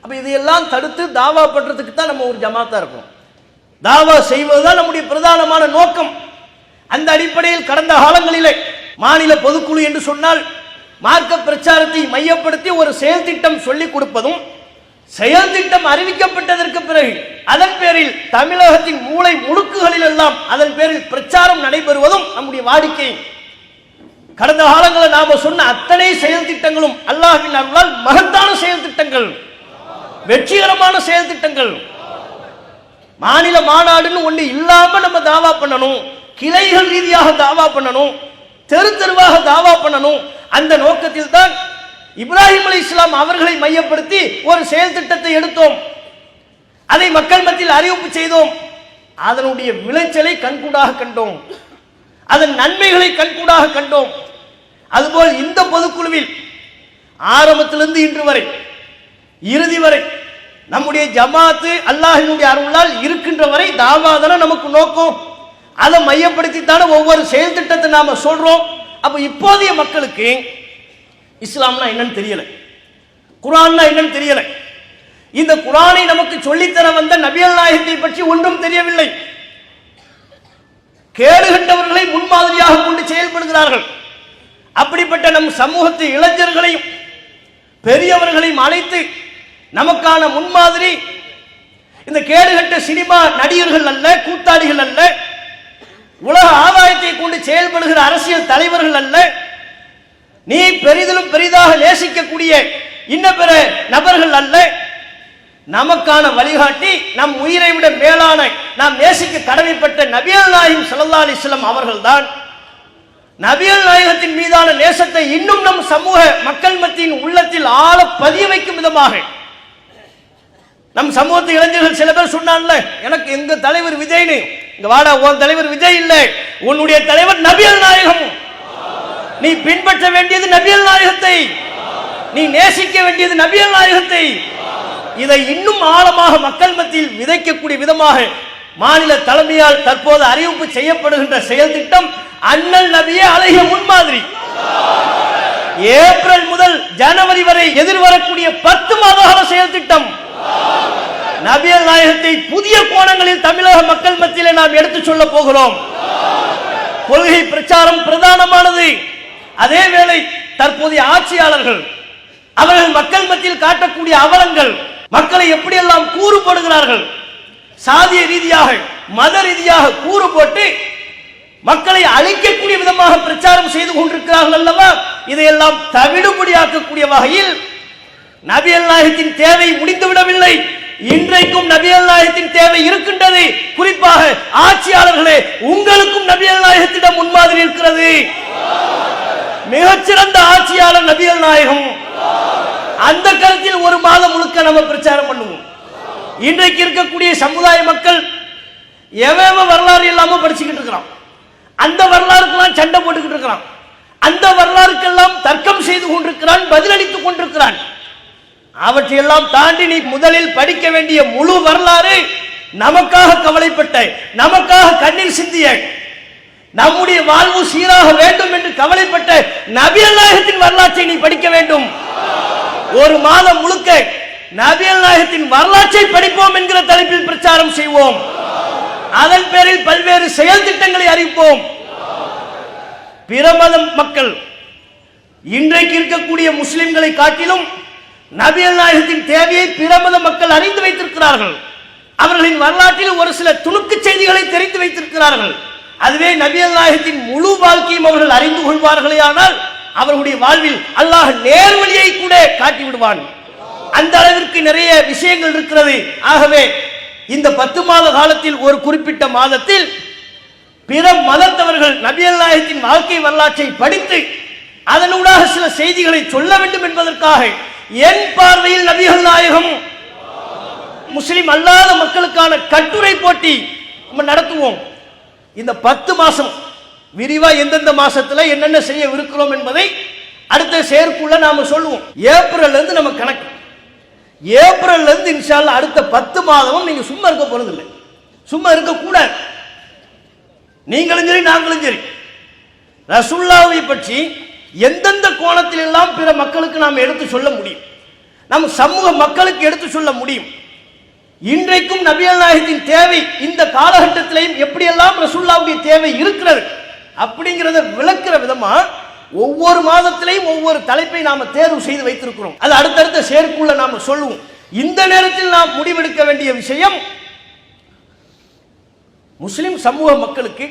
அப்ப இதையெல்லாம் தடுத்து தாவா பண்றதுக்கு தான் நம்ம ஒரு ஜமாத்தா இருக்கோம். தாவா செய்வதுதான் நம்முடைய பிரதானமான நோக்கம். அந்த அடிப்படையில் கடந்த காலங்களிலே மாநில பொதுக்குழு என்று சொன்னால் மார்க்க பிரச்சாரத்தை மையப்படுத்தி ஒரு செயல் திட்டம் சொல்லிக் கொடுப்பதும், செயல் திட்டம் அறிவிக்கப்பட்டதற்கு பிறகு அதன் பேரில் தமிழகத்தின் மூளை முடுக்குகளில் எல்லாம் அதன் பேரில் பிரச்சாரம் நடைபெறுவதும் நம்முடைய வாடிக்கை. கடந்த காலங்களில் நாம சொன்ன அத்தனை செயல் திட்டங்களும் அல்லாஹ்வின் அருளால் மகத்தான செயல் திட்டங்கள், வெற்றிகரமான செயல் திட்டங்கள். மாநில மாநாடுன்னு ஒண்ணு இல்லாம நம்ம தாவா பண்ணணும், கிளைகள் ரீதியாக தாவா பண்ணணும், தெரு தெருவாக தாவா பண்ணணும். அந்த நோக்கத்தில் தான் இப்ராஹிம் அலைஹிஸ்ஸலாம் அவர்களை மையப்படுத்தி ஒரு செயல் திட்டத்தை எடுத்தோம். அதை மக்கள் மத்தியில் அறிவிப்பு செய்தோம். அதனுடைய விளைச்சலை கண்கூடாக கண்டோம், அதன் நன்மைகளை கண்கூடாக கண்டோம். அதுபோல் இந்த பொதுக்குழுவில் ஆரம்பத்திலிருந்து இன்று வரை இறுதி வரை நம்முடைய ஜமாத்து அல்லாஹ்வினுடைய அருளால் இருக்கின்ற வரை தாவாதான நமக்கு நோக்கம். அதை மையப்படுத்தித்தான ஒவ்வொரு செயல் திட்டத்தை நாம சொல்றோம். அப்ப இப்போதைய மக்களுக்கு இஸ்லாம்னா என்னன்னு தெரியல, குர்ஆன்னா என்னன்னு தெரியல. இந்த குர்ஆனை நமக்கு சொல்லித்தர வந்த நபிகள் நாயகத்தை பற்றி ஒன்றும் தெரியவில்லை. கேடுகட்டவர்களை முன்மாதிரியாக கொண்டு செயல்படுகிறார்கள். அப்படிப்பட்ட நம் சமூகத்து இளைஞர்களையும் பெரியவர்களையும் அழைத்து நமக்கான முன்மாதிரி இந்த கேடுகட்ட சினிமா நடிகர்கள் அல்ல, கூத்தாடிகள் அல்ல, உலக ஆதாயத்தை கொண்டு செயல்படுகிற அரசியல் தலைவர்கள் அல்ல, நீ பெரிதிலும் பெரிதாக நேசிக்கக்கூடிய இன்ன பிற நபர்கள் அல்ல. நமக்கான வழிகாட்டி நம் உயிரை விட மேலான நாம் நேசிக்க கடமைப்பட்ட நபிகள் நாயகம் ஸல்லல்லாஹு அலைஹி வஸல்லம் அவர்கள்தான். நபிகள் நாயகத்தின் மீதான நேசத்தை இன்னும் நம் சமூக மக்கள் மத்தியின் உள்ளத்தில் ஆழ பதிய வைக்கும் விதமாக நம் சமூகத்து இளைஞர்கள் சில பேர் சொன்னான்ல, எனக்கு எங்க தலைவர் விஜய்னு, இங்க வாடா, உன் தலைவர் விஜய் இல்லை, உன்னுடைய தலைவர் நபிகள் நாயகம். நீ பின்பற்ற வேண்டியது நபிகள் நாயகத்தை, நீ நேசிக்க வேண்டியது நபிகள் நாயகத்தை. இதை இன்னும் ஆழமாக மக்கள் மத்தியில் விதைக்கக்கூடிய விதமாக மாநில தலைமையால் தற்போது அறிவிப்பு செய்யப்படுகின்ற செயல் திட்டம் அண்ணல் நபியே அழகிய முன்மாதிரி. ஏப்ரல் முதல் ஜனவரி வரை எதிர்வரக்கூடிய 10 மாத கால செயல் திட்டம் நபிகள் நாயகத்தை புதிய கோணங்களில் தமிழக மக்கள் மத்தியிலே நாம் எடுத்து சொல்ல போகிறோம். கொள்கை பிரச்சாரம் பிரதானமானது. அதே வேளை தற்போதைய ஆட்சியாளர்கள் அவர்கள் மக்கள் மத்தியில் காட்டக்கூடிய அவலங்கள், மக்களை எப்படியெல்லாம் கூறு போடுகிறார்கள், சாதிய ரீதியாக மத ரீதியாக கூறு போட்டு மக்களை அழிக்கக்கூடிய விதமாக பிரச்சாரம் செய்து கொண்டிருக்கிறார்கள் அல்லவா? இதையெல்லாம் தவிடுபடியாக்கக்கூடிய வகையில் நபிகள் நாயகத்தின் தேவை முடிந்துவிடவில்லை. இன்றைக்கும் நபிகள் நாயகத்தின் தேவை இருக்கின்றது. குறிப்பாக ஆட்சியாளர்களே, உங்களுக்கும் நபிகள் நாயகத்திடம் முன்மாதிரி இருக்கிறது. மிகச்சிறந்த ஆட்சியாளர் நபிகள் நாயகம். அந்த கருத்தில் ஒரு மாதம் முழுக்க நம்ம பிரச்சாரம் பண்ணுவோம். இன்றைக்கு இருக்கக்கூடிய சமுதாய மக்கள் எவன் வரலாறு இல்லாம படிச்சுக்கிட்டு இருக்கிறான், அந்த வரலாறுக்கெல்லாம் சண்டை போட்டுக்கிட்டு இருக்கிறான், அந்த வரலாறுக்கெல்லாம் தர்க்கம் செய்து கொண்டிருக்கிறான், பதிலளித்துக் கொண்டிருக்கிறான். அவற்றையெல்லாம் தாண்டி நீ முதலில் படிக்க வேண்டிய முழு வரலாறு நமக்காக கவலைப்பட்ட, நமக்காக கண்ணீர் சிந்திய, நம்முடைய வாழ்வு சீராக வேண்டும் என்று கவலைப்பட்ட நபிகள் நாயகத்தின் வரலாற்றை நீ படிக்க வேண்டும். ஒரு மாதம் முழுக்க நபிகள் நாயகத்தின் வரலாற்றை படிப்போம் என்கிற தலைப்பில் பிரச்சாரம் செய்வோம். அதன் பேரில் பல்வேறு செயல் திட்டங்களை அறிவிப்போம். பிற மத மக்கள் இன்றைக்கு இருக்கக்கூடிய முஸ்லிம்களை காட்டிலும் நபிகள் நாயகத்தின் தேவையை பிற மத மக்கள் அறிந்து வைத்திருக்கிறார்கள். அவர்களின் வரலாற்றில் ஒரு சில துணுக்கு செய்திகளை தெரிந்து வைத்திருக்கிறார்கள். அதுவே நபிகள் நாயகத்தின் முழு வாழ்க்கையும் அவர்கள் அறிந்து கொள்வார்களே ஆனால் அவர்களுடைய வாழ்வில் அல்லாஹ் நேர்வழியை கூட காட்டி விடுவான். அந்த அளவிற்கு நிறைய விஷயங்கள் இருக்கிறது. ஆகவே இந்த 10 மாத காலத்தில் ஒரு குறிப்பிட்ட மாதத்தில் பிற மதத்தவர்கள் நபிகள் நாயகத்தின் வாழ்க்கை வரலாற்றை படித்து அதனூடாக சில செய்திகளை சொல்ல வேண்டும் என்பதற்காக என் பார்வையில் நபிகள் நாயகம் முஸ்லிம் அல்லாத மக்களுக்கான கட்டுரை போட்டி நம்ம நடத்துவோம். இந்த 10 மாசம் விரிவா எந்தெந்த மாசத்துல என்னென்ன செய்யவிருக்கிறோம் என்பதை அடுத்த செயற்குள்ள நாம சொல்லுவோம். ஏப்ரல்ல இருந்து நம்ம கணக்கு, ஏப்ரல்ல இருந்து இன்ஷா அல்லாஹ் அடுத்த 10 மாதமும் நீங்க சும்மா இருக்க போறது இல்லை, சும்மா இருக்க கூடாது. நீங்களும் சரி நாங்களும் சரி ரசூலுல்லாஹை பற்றி எந்தெந்த கோணத்தில் எல்லாம் பிற மக்களுக்கு நாம் எடுத்து சொல்ல முடியும், நம் சமூக மக்களுக்கு எடுத்து சொல்ல முடியும். இன்றைக்கும் நபிகள் நாயகத்தின் தேவை இந்த காலகட்டத்திலையும் எப்படியெல்லாம் ரசூலுல்லாஹ்வுடைய தேவை இருக்கிறது அப்படிங்கிறத விளக்குற விதமா ஒவ்வொரு மாதத்திலையும் ஒவ்வொரு தலைப்பை நாம தேர்வு செய்து வைத்திருக்கிறோம். அது அடுத்தடுத்த செயற்குள்ள நாம சொல்லுவோம். இந்த நேரத்தில் நாம் முடிவெடுக்க வேண்டிய விஷயம், முஸ்லிம் சமூக மக்களுக்கு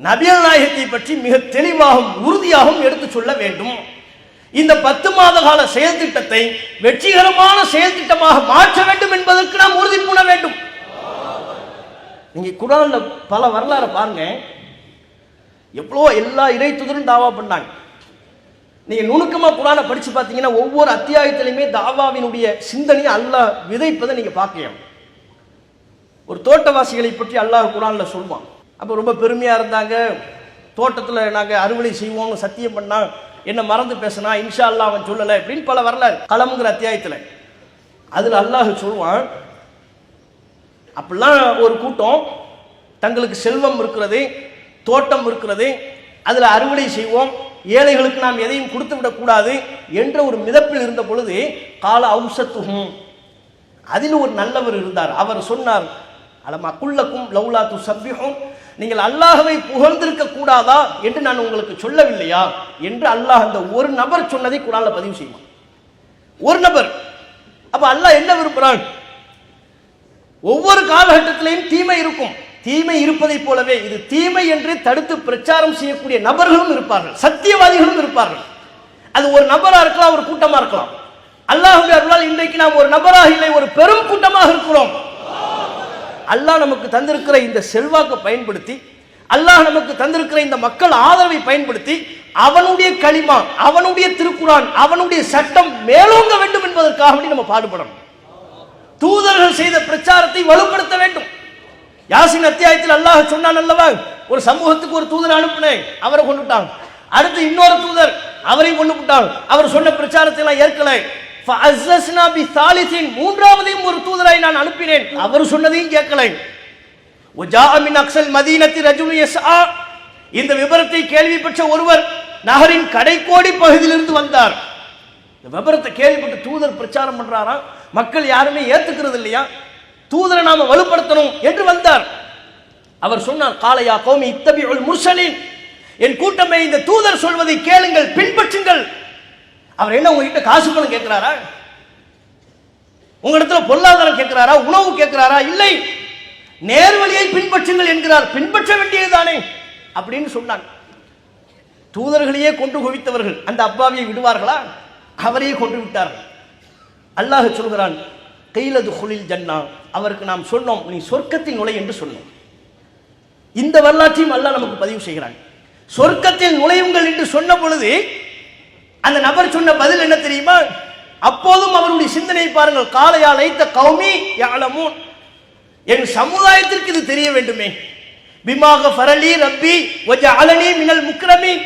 நபிகள் நாயகத்தை பற்றி மிக தெளிவாகவும் உறுதியாகவும் எடுத்து சொல்ல வேண்டும். இந்த 10 மாத கால செயல் திட்டத்தை வெற்றிகரமான செயல் திட்டமாக மாற்ற வேண்டும் என்பதற்கு நாம் உறுதி பூண வேண்டும். நீங்க குர்ஆன்ல பல வரலாறு பாருங்க, எவ்வளோ எல்லா இறை தூதரும் தாவா பண்ணாங்க. நீங்க நுணுக்கமா குர்ஆனை படிச்சு பார்த்தீங்கன்னா ஒவ்வொரு அத்தியாயத்திலுமே தாவாவினுடைய சிந்தனையை அல்லாஹ் விதைப்பதை நீங்க பார்க்கலாம். ஒரு தோட்டவாசிகளை பற்றி அல்லாஹ் குர்ஆன்ல சொல்வான். அப்போ ரொம்ப பெருமையா இருந்தாங்க, தோட்டத்தில் நாங்கள் அறுவடை செய்வோம்னு சத்தியம் பண்ணா, என்ன மறந்து பேசினா இன்ஷா அல்லாஹ் அவன் சொல்லலை அப்படின்னு பல வரலாறு. கலம்ங்கிற அத்தியாயத்தில் அதில் அல்லாஹ் சொல்வான், அப்படிலாம் ஒரு கூட்டம் தங்களுக்கு செல்வம் இருக்கிறது, தோட்டம் இருக்கிறது, அதில் அறுவடை செய்வோம், ஏழைகளுக்கு நாம் எதையும் கொடுத்து விடக்கூடாது என்ற ஒரு மிதப்பில் இருந்த பொழுது கால அவுசத்துகும் அதில் ஒரு நல்லவர் இருந்தார். அவர் சொன்னார், அலமா குல்லக்கும் லௌலா துஸப்பிஹுன், நீங்கள் அல்லாஹ்வை புகழ்ந்திருக்க கூடாதா என்று நான் உங்களுக்கு சொல்லவில்லையா என்று அல்லாஹ் அந்த ஒரு நபர் சொன்னதை குர்ஆன்ல பதிவு செய்வான். ஒரு நபர். அப்ப அல்லாஹ் என்ன விரும்புகிறான்? ஒவ்வொரு காலகட்டத்திலையும் தீமை இருக்கும். தீமை இருப்பதை போலவே இது தீமை என்று தடுத்து பிரச்சாரம் செய்யக்கூடிய நபர்களும் இருப்பார்கள், சத்தியவாதிகளும் இருப்பார்கள். அது ஒரு நபரா இருக்கலாம், ஒரு கூட்டமா இருக்கலாம். அல்லாஹ்வுடைய அருளால் இன்றைக்கு நாம் ஒரு நபராக இல்லை, ஒரு பெரும் கூட்டமாக இருக்கிறோம். அல்லாஹ் நமக்கு தந்திருக்கிற இந்த செல்வாக்கை பயன்படுத்தி, அல்லாஹ் நமக்கு தந்திருக்கிற இந்த மக்கள் ஆதரவை பயன்படுத்தி அவனுடைய கலிமா, அவனுடைய திருக்குரான், அவனுடைய சட்டம் மேலோங்க வேண்டும் என்பதற்காக நம்ம பாடுபடணும். தூதர்கள் செய்த பிரச்சாரத்தை வலுப்படுத்த வேண்டும். யாசின் அத்தியாயத்தில் அல்லாஹ் சொன்னான் அல்லவா, ஒரு சமூகத்துக்கு ஒரு தூதர் அனுப்பினேன், அவரை கொண்டுட்டான். அடுத்து இன்னொரு தூதர், அவரையும் கொண்டு விட்டான். அவர் சொன்ன பிரச்சாரத்தை எல்லாம் ஏற்கலை. மூன்றாவதையும் ஒரு தூதரை நான் அனுப்பினேன், அவர் சொன்னதையும் கேட்கலை. இந்த விபரத்தை கேள்விப்பட்ட ஒருவர் நகரின் கடைக்கோடி பகுதியிலிருந்து வந்தார். இந்த விபரத்தை கேள்விப்பட்ட தூதர் பிரச்சாரம் பண்றாரா, மக்கள் யாருமே ஏத்துக்கிறது இல்லையா, தூதரை நாம வலுப்படுத்தணும் என்று வந்தார். அவர் சொன்னார், காலையா கௌமி இத்தபிஉல் முர்சலீன், என் கூட்டமே இந்த தூதர் சொல்வதை கேளுங்கள், பின்பற்றுங்கள். அவர் என்ன உங்ககிட்ட காசு பணம் கேட்கிறாரா, உங்களிடத்துல பொருளாதாரம் கேட்கிறாரா, உணவு கேட்கிறாரா? இல்லை, நேர்வழியை பின்பற்றுங்கள் என்கிறார். பின்பற்ற வேண்டியதுதானே அப்படின்னு சொன்னாங்க. தூதர்களையே கொண்டு குவித்தவர்கள் அந்த அப்பாவியை விடுவார்களா? அவரையே கொண்டு விட்டார்கள். அல்லாஹ் சொல்கிறான், கைலது குலில் ஜன்னா, அவருக்கு நாம் சொன்னோம் நீ சொர்க்கத்தில் நுழை என்று சொன்னோம். இந்த வரலாற்றையும் அல்லாஹ் நமக்கு பதிவு செய்கிறான். சொர்க்கத்தில் நுழையுங்கள் என்று சொன்ன பொழுது அந்த நபர் சொன்ன பதில் என்ன தெரியுமா? அப்போதும் அவருடைய சிந்தனையை பாருங்கள். காலையா லைத்த கௌமி யஅலமூன், என் சமுதாயத்திற்கு இது தெரிய வேண்டுமே. பிமாக ஃபரலி ரப்பி வஜஅலனி மினல் முக்ரமீன்,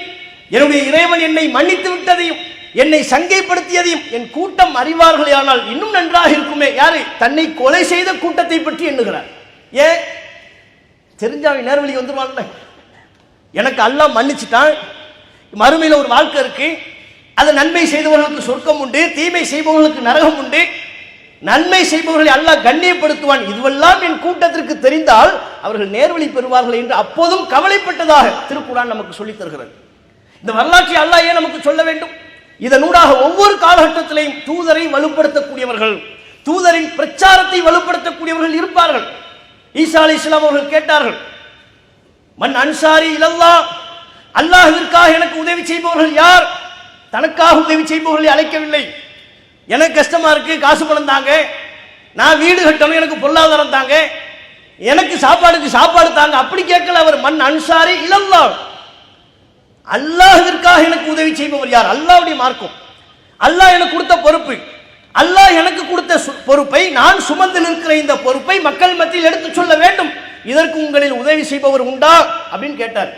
என்னுடைய இறைவன் என்னை மன்னித்து விட்டதையும் என்னை சங்கைப்படுத்தியதையும் என் கூட்டம் அறிவார்களே, ஆனால் இன்னும் நன்றாக இருக்குமே. யாரு? தன்னை கொலை செய்த கூட்டத்தை பற்றி எண்ணுகிறார். ஏன் தெரிஞ்சாவை நேர்வழி வந்துருவான்ல. எனக்கு அல்லாஹ் மன்னிச்சுட்டான், மறுமையில் ஒரு வாழ்க்கை இருக்கு, அது நன்மை செய்தவர்களுக்கு சொர்க்கம் உண்டு, தீமை செய்பவர்களுக்கு நரகம் உண்டு, நன்மை செய்பவர்களை அல்லாஹ் கண்ணியப்படுத்துவான், இதுவெல்லாம் என் கூட்டத்திற்கு தெரிந்தால் அவர்கள் நேர்வழி பெறுவார்கள் என்று அப்போதும் கவலைப்பட்டதாக திருக்குர்ஆன் நமக்கு சொல்லித் தருகிறது. இந்த வரலாற்றை அல்லாஹ் ஏன் நமக்கு சொல்ல வேண்டும்? இதனூடாக ஒவ்வொரு காலகட்டத்திலையும் தூதரை வலுப்படுத்தக்கூடியவர்கள், தூதரின் பிரச்சாரத்தை வலுப்படுத்தக்கூடியவர்கள் இருப்பார்கள். ஈசா அலைஹிஸ்ஸலாம் அவர்கள் கேட்டார்கள், மன் அன்சாரி இலல்லாஹ், அல்லாஹ்விற்காக எனக்கு உதவி செய்பவர்கள் யார்? தனக்காக உதவி செய்பவர்களை அழைக்கவில்லை. எனக்கு கஷ்டமா இருக்கு, காசு பணம் தாங்க, நான் வீடு கட்டணும், எனக்கு பொருளாதாரம் தாங்க, எனக்கு சாப்பாடுக்கு சாப்பாடு தாங்க, அப்படி கேட்கல அவர். மன் அன்சாரி இலல்லாஹ், அல்லாஹ்விற்காக எனக்கு உதவி செய்பவர் யார்? அல்லாஹ்வுடைய மார்க்கம், அல்லாஹ் எனக்கு கொடுத்த பொறுப்பு, அல்லாஹ் எனக்கு கொடுத்த பொறுப்பை, நான் சுமந்து நிற்கிற இந்த பொறுப்பை மக்கள் மத்தியில் எடுத்து சொல்ல வேண்டும். இதற்கு உங்களில் உதவி செய்பவர் உண்டா அப்படின்னு கேட்டார்.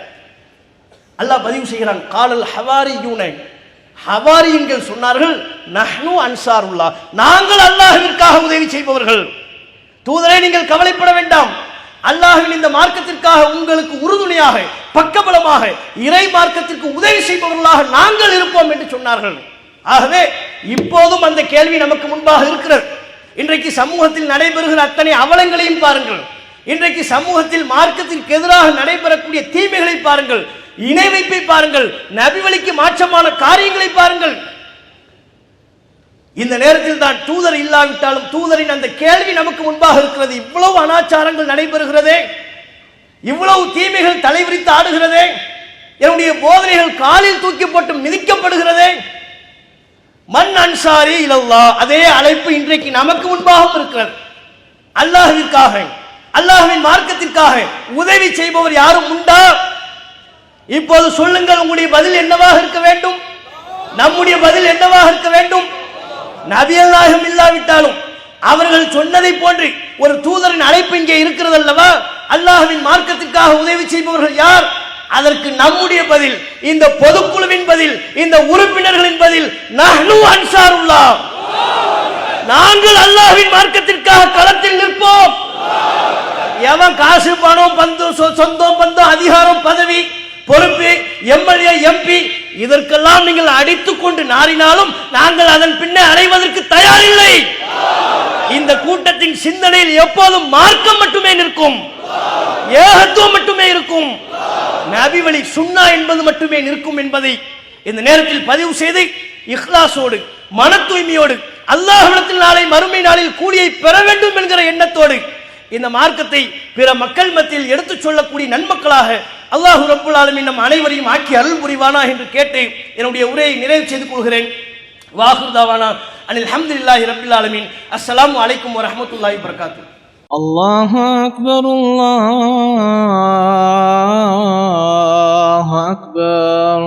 அல்லாஹ் பதிவு செய்கிறான், காலல் ஹவாரியூன, ஹவாரியின்கள் சொன்னார்கள், நஹ்னு அன்சாருல்லாஹ், நாங்கள் அல்லாஹ்விற்காக உதவி செய்பவர்கள். தூதரே நீங்கள் கவலைப்பட வேண்டாம், அல்லாஹ்வின் இந்த மார்க்கத்திற்காக உங்களுக்கு உறுதுணையாக, பக்கபலமாக, இறை மார்க்கத்திற்கு உதவி செய்பவர்களாக நாங்கள் இருப்போம் என்று சொன்னார்கள். ஆகவே இப்போதும் அந்த கேள்வி நமக்கு முன்பாக இருக்கிறது. இன்றைக்கு சமூகத்தில் நடைபெறுகிற அத்தனை அவலங்களையும் பாருங்கள், இன்றைக்கு சமூகத்தில் மார்க்கத்திற்கு எதிராக நடைபெறக்கூடிய தீமைகளை பாருங்கள், இணை வைப்பை பாருங்கள், நபி வழிக்கு மாற்றமான காரியங்களை பாருங்கள். இந்த நேரத்தில் தான் தூதர் இல்லாவிட்டாலும் தூதரின் அந்த கேள்வி நமக்கு முன்பாக இருக்கிறது. இவ்வளவு அனாச்சாரங்கள் நடைபெறுகிறதே, இவ்வளவு தீமைகள் தலைவிரித்து ஆடுகிறதே, என்னுடைய போதனைகள் காலில் தூக்கி போட்டு மிதிக்கப்படுகிறதே. மன் அன்சாரி இலல்லாஹ், அதே அழைப்பு இன்றைக்கு நமக்கு முன்பாகவும் இருக்கிறது. அல்லாஹ்விற்காக, அல்லாஹ்வின் மார்க்கத்திற்காக உதவி செய்பவர் யாரும் உண்டா? இப்போது சொல்லுங்கள், உங்களுடைய பதில் என்னவாக இருக்க வேண்டும்? நம்முடைய பதில் என்னவாக இருக்க வேண்டும்? நபிகள் நாயகம் இல்லாவிட்டாலும் அவர்கள் சொன்னதை போன்று ஒரு தூதரின் அழைப்பு இங்கே இருக்கிறது அல்லவா? அல்லாஹ்வின் மார்க்கத்திற்காக உதவி செய்பவர்கள் யார்? அதற்கு நம்முடைய பதில், இந்த பொதுக்குழுவின் பதில், இந்த உறுப்பினர்களின் பதில், நஹ்னு அன்சாருல்லாஹ், நாங்கள் அல்லாஹ்வின் மார்க்கத்திற்காக களத்தில் நிற்போம். எவன் காசு பணம் சொந்தம் பந்தம் அதிகாரம் பதவி பொறுப்பு எம்எல்ஏ எம்பி இதற்கெல்லாம் நீங்கள் அடித்துக் கொண்டு நாறினாலும் நாங்கள் அதன் பின்னே அடைவதற்கு தயாரில்லை. இந்த கூட்டத்தின் சிந்தனையில் எப்போதும் மார்க்கம் மட்டுமே நிற்கும், ஏகத்துவம் மட்டுமே இருக்கும், நபி வழி சுன்னா என்பது மட்டுமே நிற்கும் என்பதை இந்த நேரத்தில் பதிவு செய்து இஹ்லாஸோடு, மன தூய்மையோடு, அல்லாஹ்விடத்தில் நாளை மறுமை நாளில் கூலியை பெற வேண்டும் என்கிற எண்ணத்தோடு இந்த மார்க்கத்தை பிற மக்கள் மத்தியில் எடுத்துச் சொல்லக்கூடிய நன்மக்களாக அல்லாஹ் ரப்புல் ஆலமீன் நம் அனைவரையும் ஆக்கி அருள் புரிவானா என்று கேட்டு என்னுடைய உரையை நிறைவு செய்து கொள்கிறேன். வாஹிர் தாவானா அனில் ஹம்துலில்லாஹி ரப்பில் ஆலமீன். அஸ்ஸலாமு அலைக்கும் வரஹ்மத்துல்லாஹி வபரகாத்துஹு. அல்லாஹு அக்பர், அல்லாஹு அக்பர்.